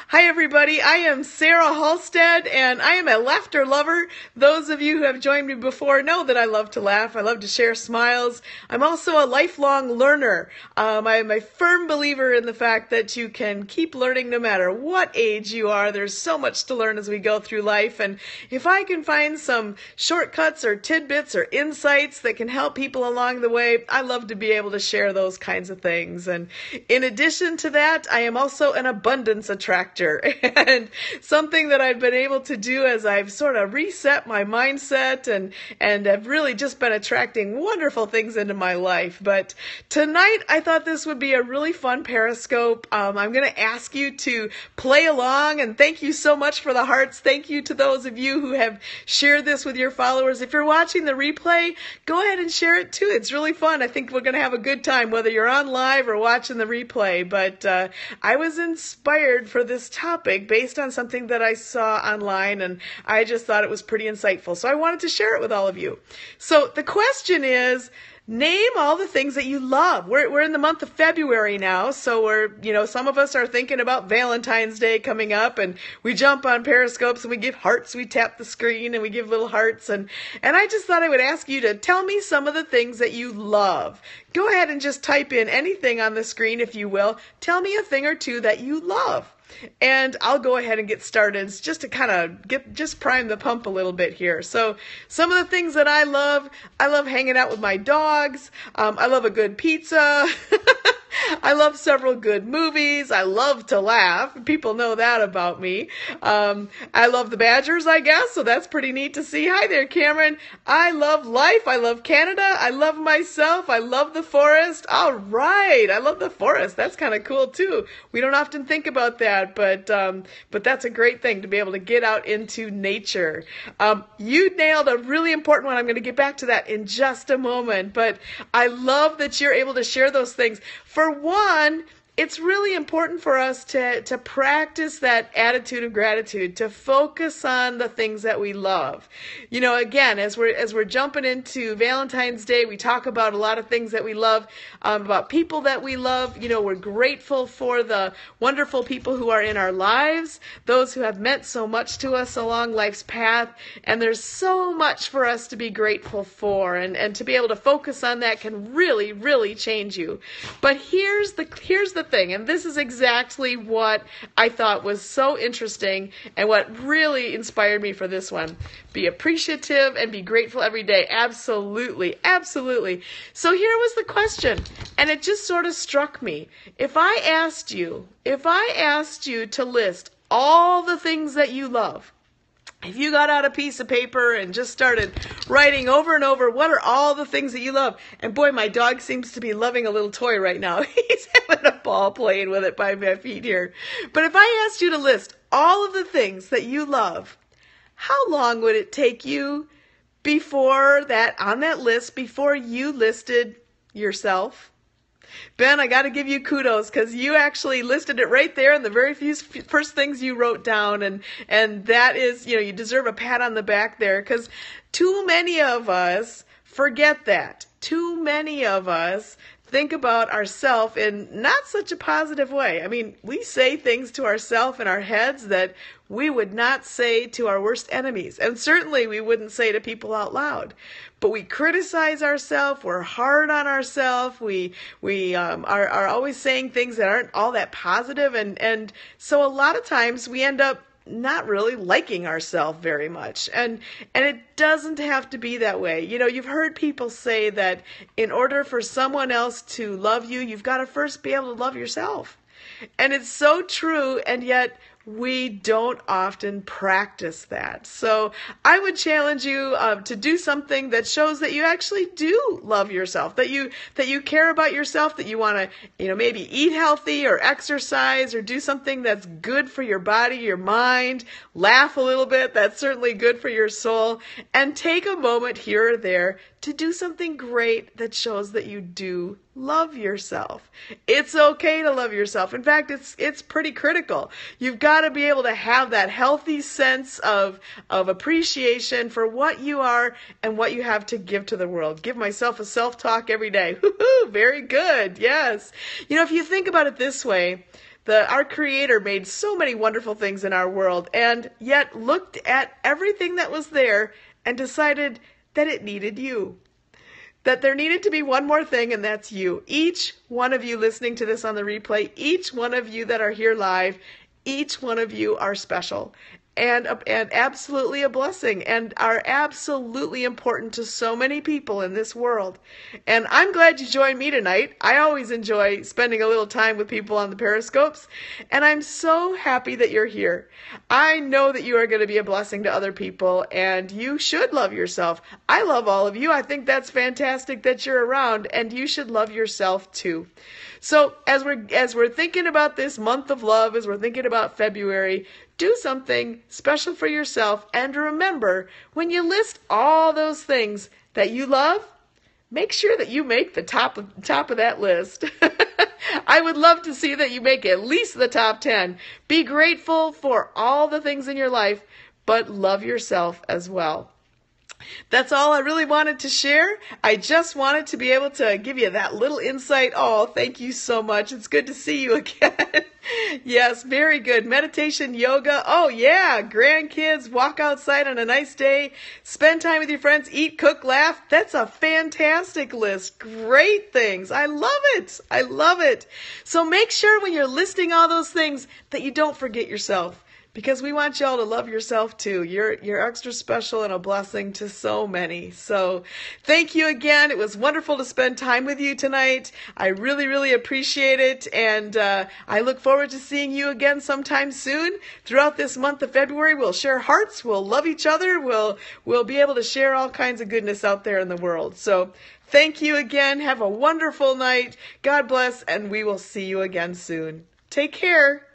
Hi, everybody. I am Sarah Halstead, and I am a laughter lover. Those of you who have joined me before know that I love to laugh. I love to share smiles. I'm also a lifelong learner. I am a firm believer in the fact that you can keep learning no matter what age you are. There's so much to learn as we go through life, and if I can find some shortcuts or tidbits or insights that can help people along the way, I love to be able to share those kinds of things. And in addition to that, I am also an abundance attractor. And something that I've been able to do as I've sort of reset my mindset and have really just been attracting wonderful things into my life. But tonight I thought this would be a really fun Periscope. I'm going to ask you to play along, and thank you so much for the hearts. Thank you to those of you who have shared this with your followers. If you're watching the replay, go ahead and share it too. It's really fun. I think we're going to have a good time whether you're on live or watching the replay. But I was inspired for this topic based on something that I saw online, and I just thought it was pretty insightful. So I wanted to share it with all of you. So the question is, name all the things that you love. We're in the month of February now, so some of us are thinking about Valentine's Day coming up, and we jump on Periscopes and we give hearts. We tap the screen and we give little hearts, and I just thought I would ask you to tell me some of the things that you love. Go ahead and just type in anything on the screen, if you will. Tell me a thing or two that you love. And I'll go ahead and get started just to kind of prime the pump a little bit here. So some of the things that I love hanging out with my dogs. I love a good pizza. I love several good movies. I love to laugh. People know that about me. I love the Badgers, I guess, so that's pretty neat to see. Hi there, Cameron. I love life. I love Canada. I love myself. I love the forest. All right. I love the forest. That's kind of cool, too. We don't often think about that, but that's a great thing to be able to get out into nature. You nailed a really important one. I'm going to get back to that in just a moment, but I love that you're able to share those things. For one, it's really important for us to practice that attitude of gratitude, to focus on the things that we love. You know, again, as we're jumping into Valentine's Day, we talk about a lot of things that we love, about people that we love. You know, we're grateful for the wonderful people who are in our lives, those who have meant so much to us along life's path, and there's so much for us to be grateful for, and to be able to focus on that can really, really change you. But here's the thing, and this is exactly what I thought was so interesting and what really inspired me for this one. Be appreciative and be grateful every day. Absolutely, absolutely. So here was the question, and it just sort of struck me. If I asked you to list all the things that you love, if you got out a piece of paper and just started writing over and over, what are all the things that you love? And boy, my dog seems to be loving a little toy right now. He's having a ball playing with it by my feet here. But if I asked you to list all of the things that you love, how long would it take you before you listed yourself? Ben, I got to give you kudos because you actually listed it right there in the very first things you wrote down, and that is, you deserve a pat on the back there, because too many of us forget that. Too many of us think about ourselves in not such a positive way. I mean, we say things to ourselves in our heads that we would not say to our worst enemies, and certainly we wouldn't say to people out loud. But we criticize ourselves, we're hard on ourselves, we are always saying things that aren't all that positive, and so a lot of times we end up not really liking ourselves very much. And it doesn't have to be that way. You've heard people say that in order for someone else to love you, you've got to first be able to love yourself. And it's so true, and yet we don't often practice that. So I would challenge you to do something that shows that you actually do love yourself, that you care about yourself, that you want to, maybe eat healthy or exercise or do something that's good for your body, your mind, laugh a little bit. That's certainly good for your soul. And take a moment here or there to do something great that shows that you do love yourself. It's okay to love yourself. In fact, it's pretty critical. You've got to be able to have that healthy sense of appreciation for what you are and what you have to give to the world. Give myself a self-talk every day. Woo-hoo, very good. Yes. If you think about it this way, Our Creator made so many wonderful things in our world, and yet looked at everything that was there and decided that it needed you. That there needed to be one more thing, and that's you. Each one of you listening to this on the replay, each one of you that are here live, each one of you are special and absolutely a blessing and are absolutely important to so many people in this world. And I'm glad you joined me tonight. I always enjoy spending a little time with people on the Periscopes, and I'm so happy that you're here. I know that you are going to be a blessing to other people, and you should love yourself. I love all of you. I think that's fantastic that you're around, and you should love yourself too. So as we're thinking about this month of love, as we're thinking about February, do something special for yourself, and remember, when you list all those things that you love, make sure that you make the top of that list. I would love to see that you make at least the top 10. Be grateful for all the things in your life, but love yourself as well. That's all I really wanted to share. I just wanted to be able to give you that little insight. Oh, thank you so much. It's good to see you again. Yes, very good. Meditation, yoga. Oh, yeah. Grandkids, walk outside on a nice day, spend time with your friends, eat, cook, laugh. That's a fantastic list. Great things. I love it. I love it. So make sure when you're listing all those things that you don't forget yourself. Because we want y'all to love yourself too. You're extra special and a blessing to so many. So thank you again. It was wonderful to spend time with you tonight. I really, really appreciate it. And I look forward to seeing you again sometime soon. Throughout this month of February, we'll share hearts. We'll love each other. We'll be able to share all kinds of goodness out there in the world. So thank you again. Have a wonderful night. God bless. And we will see you again soon. Take care.